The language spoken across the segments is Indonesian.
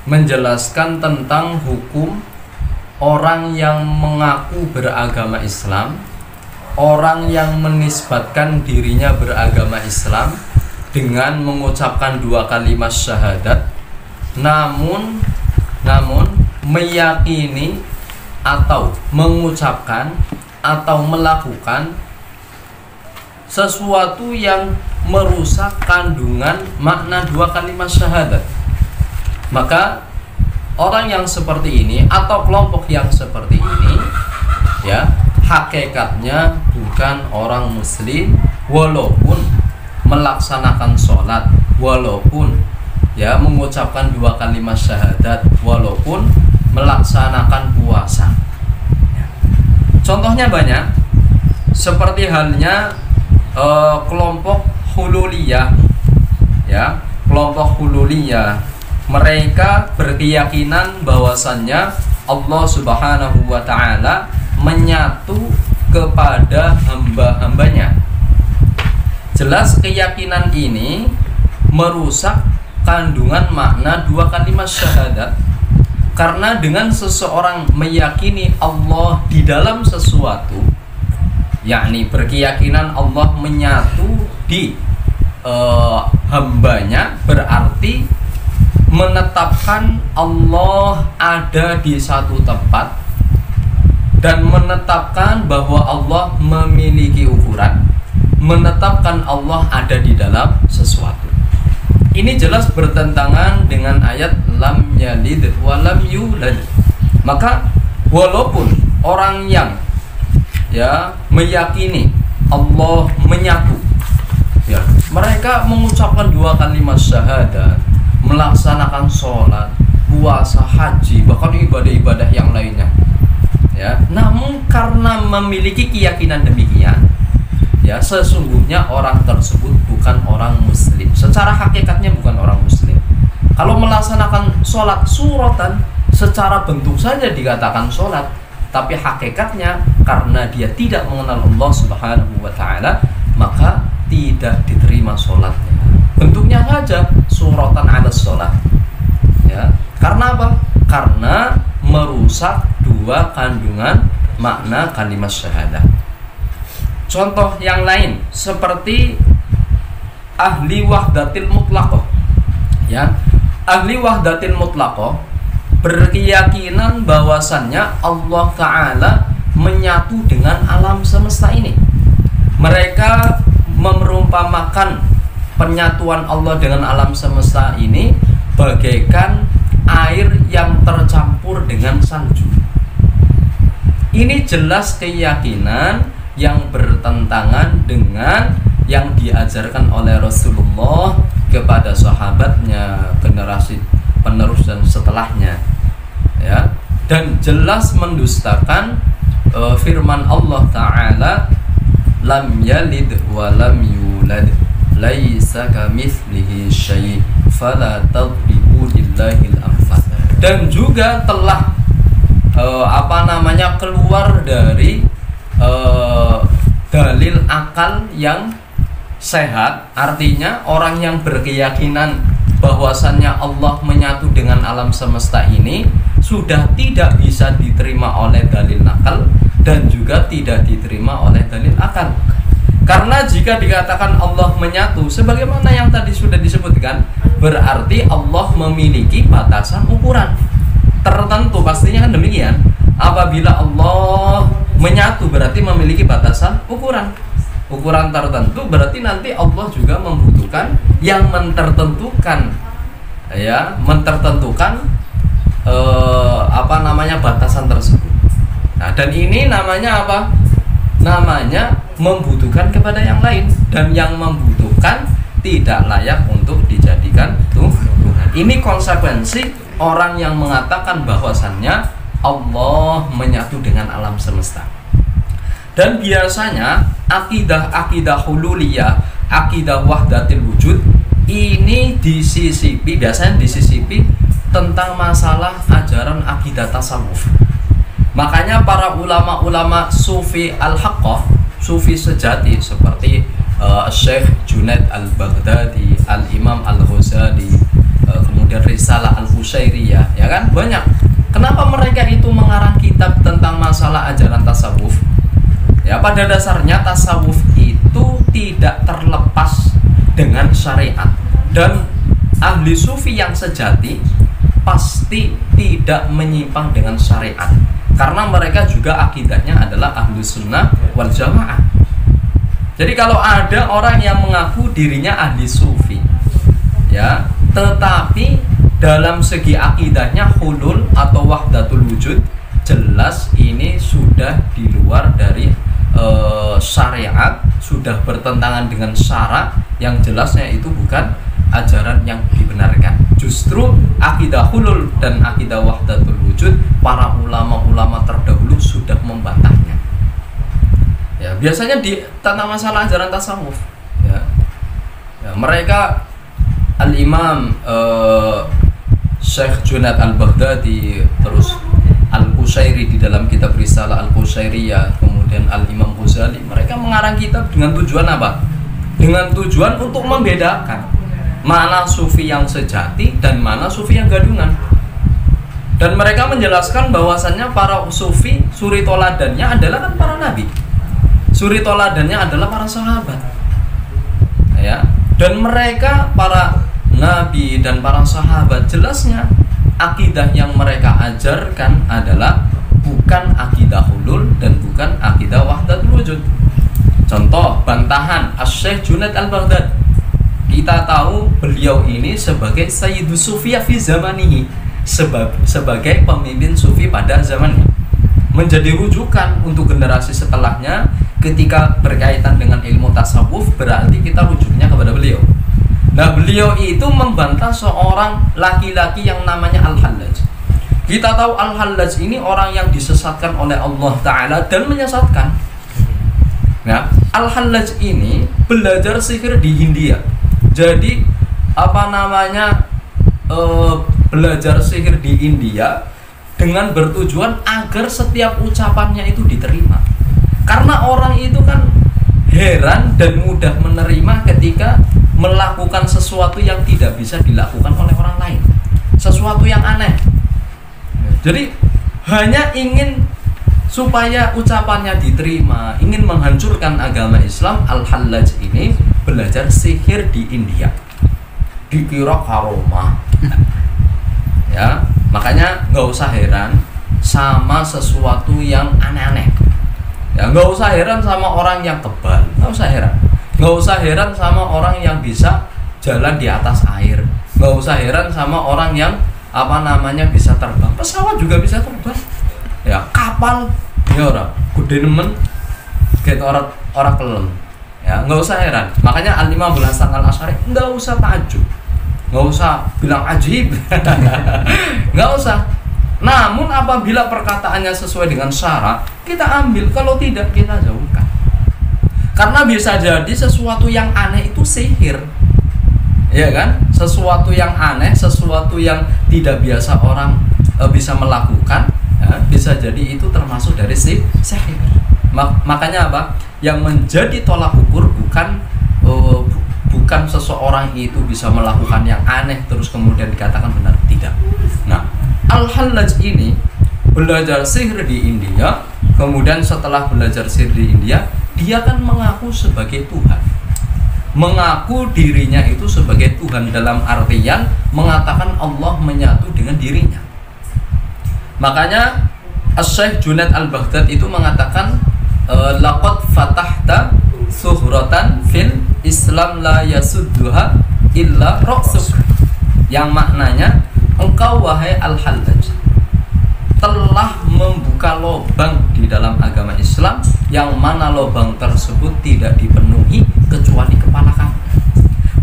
menjelaskan tentang hukum orang yang mengaku beragama Islam, orang yang menisbatkan dirinya beragama Islam dengan mengucapkan 2 kalimat syahadat, namun meyakini atau mengucapkan atau melakukan sesuatu yang merusak kandungan makna 2 kalimat syahadat. Maka orang yang seperti ini atau kelompok yang seperti ini, ya, hakikatnya bukan orang muslim, walaupun melaksanakan sholat, walaupun ya mengucapkan 2 kalimat syahadat, walaupun melaksanakan puasa. Contohnya banyak, seperti halnya kelompok hululiyah, ya, kelompok hululiyah. Mereka berkeyakinan bahwasannya Allah Subhanahu wa Ta'ala menyatu kepada hamba-hambanya. Jelas keyakinan ini merusak kandungan makna 2 kalimat syahadat, karena dengan seseorang meyakini Allah di dalam sesuatu, yakni berkeyakinan Allah menyatu di hambanya, berarti menetapkan Allah ada di satu tempat dan menetapkan bahwa Allah memiliki ukuran, menetapkan Allah ada di dalam sesuatu. Ini jelas bertentangan dengan ayat lam yalid wa lam yulad. Maka walaupun orang yang ya meyakini Allah menyatu, ya, mereka mengucapkan 2 kalimat syahadat, melaksanakan sholat, puasa, haji, bahkan ibadah-ibadah yang lainnya, ya, namun karena memiliki keyakinan demikian, ya, sesungguhnya orang tersebut bukan orang muslim. Secara hakikatnya bukan orang muslim. Kalau melaksanakan sholat suratan, secara bentuk saja dikatakan sholat, tapi hakikatnya karena dia tidak mengenal Allah Subhanahu wa Ta'ala, maka tidak diterima sholatnya. Bentuknya saja suratan ala sholat, ya. Karena apa? Karena merusak 2 kandungan makna kalimat syahadat. Contoh yang lain seperti ahli wahdatil mutlaqah, ya. Ahli wahdatil mutlaqah berkeyakinan bahwasannya Allah Ta'ala menyatu dengan alam semesta ini. Mereka merumpamakan penyatuan Allah dengan alam semesta ini bagaikan air yang tercampur dengan salju. Ini jelas keyakinan yang bertentangan dengan yang diajarkan oleh Rasulullah kepada sahabatnya, generasi penerus dan setelahnya, ya, dan jelas mendustakan firman Allah Ta'ala, lam yalid wa lam yulad laisa kamitslihi syai' fala tadribu lillahil amsal. Dan juga telah keluar dari dalil akal yang sehat. Artinya orang yang berkeyakinan bahwasannya Allah menyatu dengan alam semesta ini sudah tidak bisa diterima oleh dalil akal dan juga tidak diterima oleh dalil akal. Karena jika dikatakan Allah menyatu, sebagaimana yang tadi sudah disebutkan, berarti Allah memiliki batasan ukuran tertentu, pastinya kan demikian. Apabila Allah menyatu berarti memiliki batasan ukuran tertentu, berarti nanti Allah juga membutuhkan yang mentertentukan, ya, batasan tersebut. Nah, dan ini namanya apa? Namanya membutuhkan kepada yang lain, dan yang membutuhkan tidak layak untuk dijadikan Tuhan. Ini konsekuensi orang yang mengatakan bahwasannya Allah menyatu dengan alam semesta. Dan biasanya akidah hululiyah, akidah wahdatil wujud ini biasanya disisipi tentang masalah ajaran akidah tasawuf. Makanya para ulama-ulama sufi al-haqqah, sufi sejati seperti Syekh Junaid al-Baghdadi, Al-Imam al-Ghazali, kemudian kemudian Risalah Al-Qushairiyah, ya kan? Banyak. Kenapa mereka itu mengarang kitab tentang masalah ajaran tasawuf? Ya, pada dasarnya tasawuf itu tidak terlepas dengan syariat, dan ahli sufi yang sejati pasti tidak menyimpang dengan syariat, karena mereka juga akidahnya adalah ahlu sunnah wal jamaah. Jadi kalau ada orang yang mengaku dirinya ahli sufi, ya, tetapi dalam segi akidahnya hulul atau wahdatul wujud, jelas ini sudah di luar dari syariat, sudah bertentangan dengan syarak, yang jelasnya itu bukan ajaran yang dibenarkan. Justru akidah hulul dan akidah wahdatul wujud, para ulama-ulama terdahulu sudah membantahnya. Ya, biasanya di tentang masalah ajaran tasawuf, ya, mereka Al-Imam Syekh Junaid Al-Baghdadi, terus Al-Qushairi di dalam kitab Risalah Al-Qushairiyah, kemudian Al-Imam Ghazali, mereka mengarang kitab dengan tujuan apa? Dengan tujuan untuk membedakan mana sufi yang sejati dan mana sufi yang gadungan. Dan mereka menjelaskan bahwasannya para sufi, suri toladannya adalah kan para nabi, suri toladannya adalah para sahabat, ya. Dan mereka para nabi dan para sahabat, jelasnya akidah yang mereka ajarkan adalah bukan akidah hulul dan bukan akidah wahdatul wujud. Contoh bantahan Asy-Syaikh Junaid Al-Baghdadi, kita tahu beliau ini sebagai Sayyidus Sufiyah fi zamanihi, sebagai pemimpin sufi pada zamannya, menjadi rujukan untuk generasi setelahnya. Ketika berkaitan dengan ilmu tasawuf, berarti kita rujuknya kepada beliau. Nah, beliau itu membantah seorang laki-laki yang namanya Al-Hallaj. Kita tahu Al-Hallaj ini orang yang disesatkan oleh Allah Ta'ala dan menyesatkan. Nah, Al-Hallaj ini belajar sihir di India. Jadi belajar sihir di India dengan bertujuan agar setiap ucapannya itu diterima. Karena orang itu kan heran dan mudah menerima ketika melakukan sesuatu yang tidak bisa dilakukan oleh orang lain, sesuatu yang aneh. Jadi hanya ingin supaya ucapannya diterima, ingin menghancurkan agama Islam. Al-Hallaj ini belajar sihir di India, dikira karomah. Ya, makanya nggak usah heran sama sesuatu yang aneh-aneh. Ya, nggak usah heran sama orang yang kebal, nggak usah heran. Nggak usah heran sama orang yang bisa jalan di atas air. Nggak usah heran sama orang yang bisa terbang. Pesawat juga bisa terbang. Ya, kapal, ya orang gede nemen, kayak orang kelem. Ya, nggak usah heran. Makanya Al-Imam Abu Hasan Al-Asy'ari nggak usah takjub, nggak usah bilang ajib, nggak usah. Namun apabila perkataannya sesuai dengan syarak, kita ambil. Kalau tidak, kita jauhkan. Karena bisa jadi sesuatu yang aneh itu sihir, ya kan? Sesuatu yang aneh, sesuatu yang tidak biasa orang bisa melakukan, ya, bisa jadi itu termasuk dari sihir. Makanya apa? Yang menjadi tolak ukur bukan seseorang itu bisa melakukan yang aneh terus kemudian dikatakan benar, tidak. Nah, Al-Hallaj ini belajar sihir di India, kemudian setelah belajar sihir di India, dia kan mengaku sebagai Tuhan, mengaku dirinya itu sebagai Tuhan, dalam artian mengatakan Allah menyatu dengan dirinya. Makanya Asy-Syaikh Junaid Al-Baghdadi itu mengatakan, laqad fatahta suhratan fil Islam la yasudduha illa ra'suk, yang maknanya engkau wahai Al-Hallaj telah membuka lubang di dalam agama Islam yang mana lubang tersebut tidak dipenuhi kecuali kepala kamu.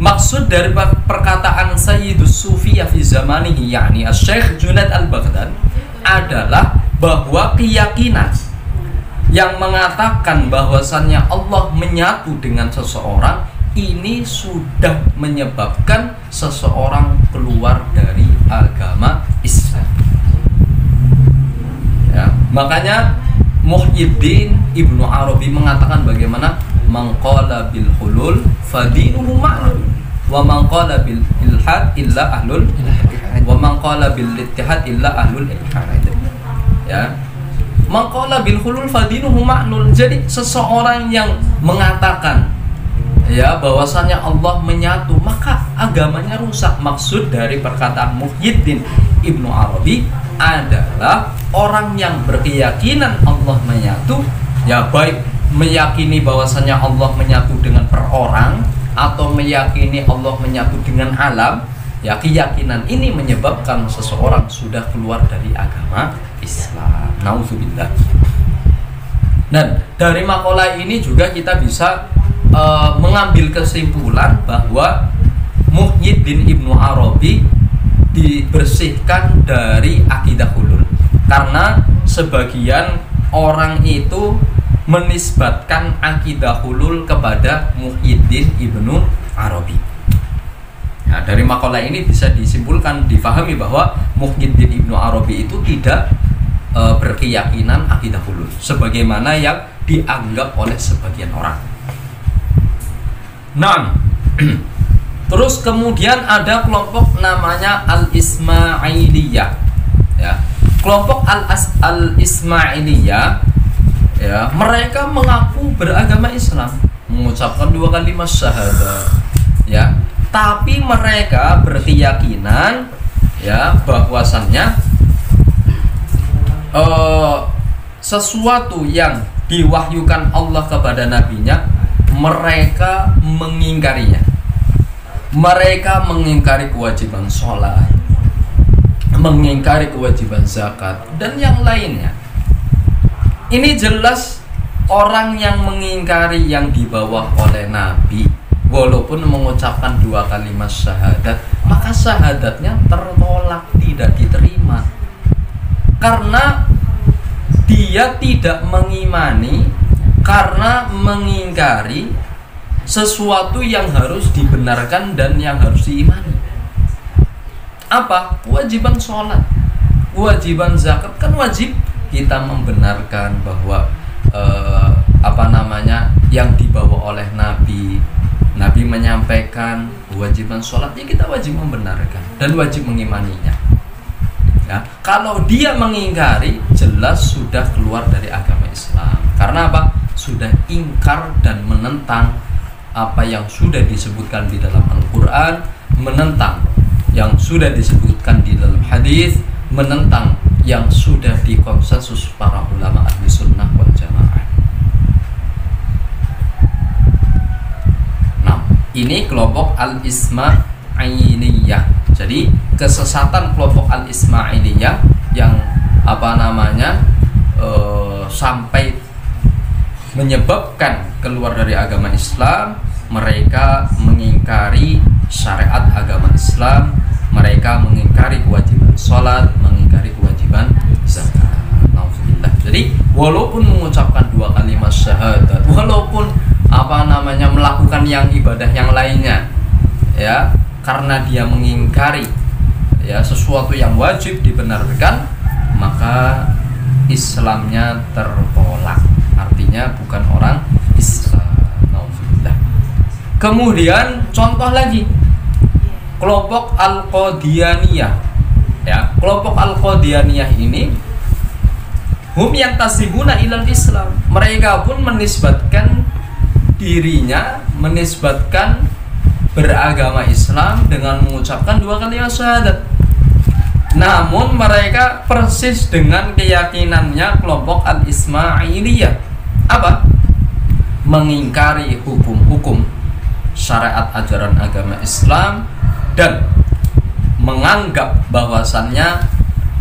Maksud dari perkataan Sayyidus Sufiyah fi zamanihi, yakni Asy-Syaikh Junaid Al-Baghdadi, adalah bahwa keyakinan yang mengatakan bahwasannya Allah menyatu dengan seseorang ini sudah menyebabkan seseorang keluar dari agama Islam. Ya, makanya Muhyiddin Ibnu Arabi mengatakan bagaimana mangqala bil hulul fadinuhu ma'lum wa mangqala bil ilhad illa ahlul ilhad. wa man qala bil ittihad illa ahlul ilhad. Ya, man qala bil hulul fadinuhu ma'lul. Jadi seseorang yang mengatakan ya bahwasanya Allah menyatu, maka agamanya rusak. Maksud dari perkataan Muhyiddin Ibnu Arabi adalah orang yang berkeyakinan Allah menyatu, ya baik meyakini bahwasanya Allah menyatu dengan per orang atau meyakini Allah menyatu dengan alam, ya keyakinan ini menyebabkan seseorang sudah keluar dari agama Islam. Nauzubillah. Dan dari makalah ini juga kita bisa mengambil kesimpulan bahwa Muhyiddin Ibnu Arabi dibersihkan dari akidah hulul, karena sebagian orang itu menisbatkan akidah hulul kepada Muhyiddin Ibnu Arabi. Nah, dari makalah ini bisa disimpulkan, difahami bahwa Muhyiddin Ibnu Arabi itu tidak berkeyakinan akidah hulul sebagaimana yang dianggap oleh sebagian orang. Nah, terus kemudian ada kelompok namanya Al-Ismailiyah. Ya, kelompok Al-Ismailiyah, ya, mereka mengaku beragama Islam, mengucapkan 2 kalimat syahadat, ya, tapi mereka berkeyakinan, ya, bahwasannya sesuatu yang diwahyukan Allah kepada nabinya, mereka mengingkarinya. Mereka mengingkari kewajiban sholat, mengingkari kewajiban zakat, dan yang lainnya. Ini jelas orang yang mengingkari yang dibawa oleh Nabi, walaupun mengucapkan 2 kalimat syahadat, maka syahadatnya tertolak, tidak diterima, karena dia tidak mengimani, karena mengingkari sesuatu yang harus dibenarkan dan yang harus diimani. Apa? Kewajiban sholat, kewajiban zakat, kan wajib kita membenarkan bahwa yang dibawa oleh Nabi menyampaikan kewajiban sholat, ya kita wajib membenarkan dan wajib mengimaninya. Ya, kalau dia mengingkari, jelas sudah keluar dari agama Islam. Karena apa? Sudah ingkar dan menentang apa yang sudah disebutkan di dalam Al-Quran, menentang yang sudah disebutkan di dalam hadis, menentang yang sudah dikonsensus para ulama ahli sunnah wal jamaah. Nah, ini kelompok Al-Ismailiyah. Jadi kesesatan kelompok Al-Ismailiyah yang sampai menyebabkan keluar dari agama Islam, mereka mengingkari syariat agama Islam, mereka mengingkari kewajiban sholat, mengingkari kewajiban zakat. Alhamdulillah. Jadi walaupun mengucapkan 2 kalimat syahadat, walaupun melakukan yang ibadah yang lainnya, ya, karena dia mengingkari, ya, sesuatu yang wajib dibenarkan, maka Islamnya tertolak. Artinya bukan orang Islam. Alhamdulillah. Kemudian contoh lagi, kelompok Al-Qadianiyah. Ya, kelompok Al-Qadianiyah ini hum yang tasibuna ilal Islam. Mereka pun menisbatkan dirinya, menisbatkan beragama Islam dengan mengucapkan 2 kalimat syahadat. Namun mereka persis dengan keyakinannya kelompok Al-Ismailiyah. Apa? Mengingkari hukum-hukum syariat ajaran agama Islam dan menganggap bahwasannya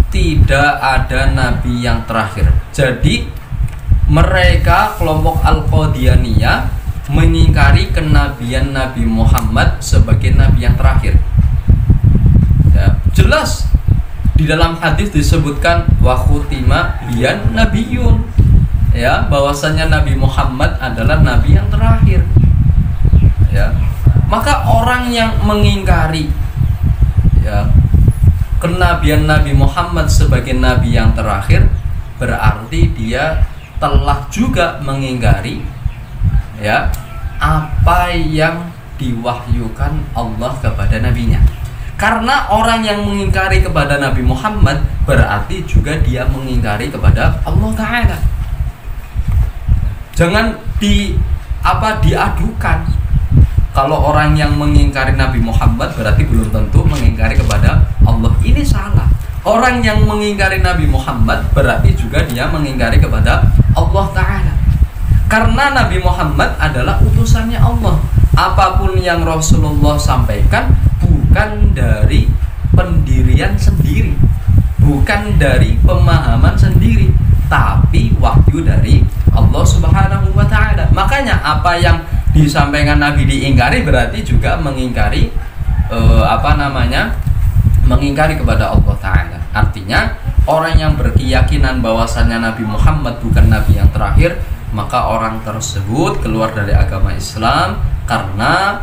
tidak ada nabi yang terakhir. Jadi mereka kelompok Al-Qadianiyah mengingkari kenabian Nabi Muhammad sebagai nabi yang terakhir. Ya, jelas di dalam hadis disebutkan wa khutima biyan nabiyun, ya, bahwasanya Nabi Muhammad adalah nabi yang terakhir. Ya, maka orang yang mengingkari, ya, kenabian Nabi Muhammad sebagai nabi yang terakhir, berarti dia telah juga mengingkari, ya, apa yang diwahyukan Allah kepada nabinya. Karena orang yang mengingkari kepada Nabi Muhammad berarti juga dia mengingkari kepada Allah Ta'ala. Jangan diadukan. Kalau orang yang mengingkari Nabi Muhammad berarti belum tentu mengingkari kepada Allah. Ini salah. Orang yang mengingkari Nabi Muhammad berarti juga dia mengingkari kepada Allah Ta'ala. Karena Nabi Muhammad adalah utusannya Allah. Apapun yang Rasulullah sampaikan bukan dari pendirian sendiri, bukan dari pemahaman sendiri, tapi wahyu dari Allah Subhanahu wa Ta'ala. Makanya apa yang disampaikan Nabi diingkari berarti juga mengingkari mengingkari kepada Allah Ta'ala. Artinya orang yang berkeyakinan bahwasannya Nabi Muhammad bukan Nabi yang terakhir, maka orang tersebut keluar dari agama Islam karena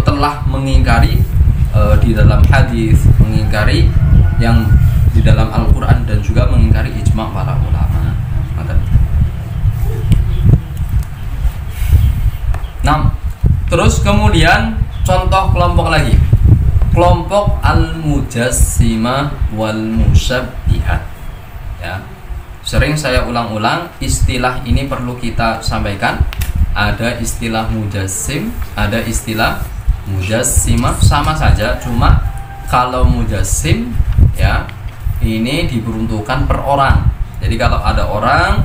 telah mengingkari di dalam hadis, mengingkari yang di dalam Al-Quran, dan juga mengingkari ijma' para ulama. Nah, terus kemudian contoh kelompok lagi, kelompok al-mujassimah wal musyabbihat. Ya, sering saya ulang-ulang istilah ini perlu kita sampaikan. Ada istilah mujassim, ada istilah mujassimah, sama saja, cuma kalau mujassim ya ini diperuntukkan per orang. Jadi kalau ada orang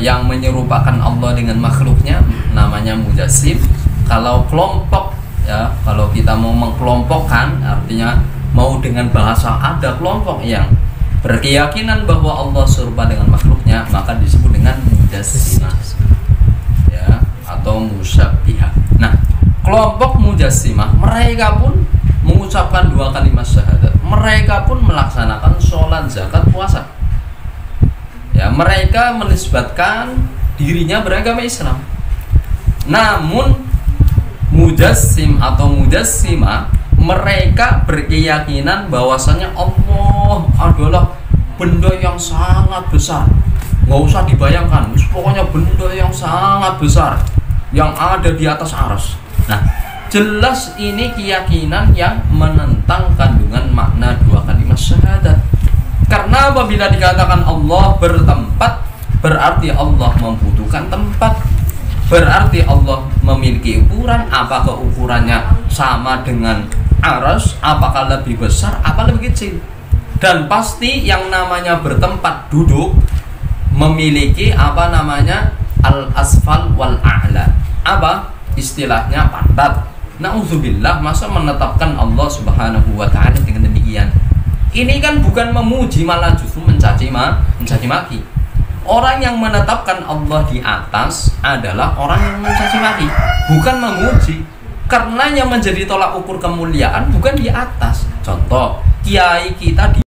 yang menyerupakan Allah dengan makhluknya namanya mujassim. Kalau kelompok ya, kalau kita mau mengkelompokkan, artinya mau dengan bahasa ada kelompok yang berkeyakinan bahwa Allah serupa dengan makhluknya, maka disebut dengan mujassimah ya, atau musyabbiha. Nah, kelompok mujassimah mereka pun mengucapkan 2 kalimat syahadat, mereka pun melaksanakan sholat, zakat, puasa ya, mereka menisbatkan dirinya beragama Islam. Namun mujassim atau mujassimah mereka berkeyakinan bahwasanya Allah adalah benda yang sangat besar, nggak usah dibayangkan, pokoknya benda yang sangat besar yang ada di atas arsy. Nah, jelas ini keyakinan yang menentang kandungan makna 2 kalimat syahadat. Karena apabila dikatakan Allah bertempat, berarti Allah membutuhkan tempat, berarti Allah memiliki ukuran. Apakah ukurannya sama dengan arsy, apakah lebih besar, apa lebih kecil? Dan pasti yang namanya bertempat, duduk, memiliki al-asfal wal a'la. Apa istilahnya? Pantat. Na'udzubillah, masa menetapkan Allah Subhanahu wa Ta'ala dengan demikian? Ini kan bukan memuji, malah justru mencaci maki. Orang yang menetapkan Allah di atas adalah orang yang mencaci maki, bukan memuji. Karena yang menjadi tolak ukur kemuliaan bukan di atas. Contoh, kiai kita di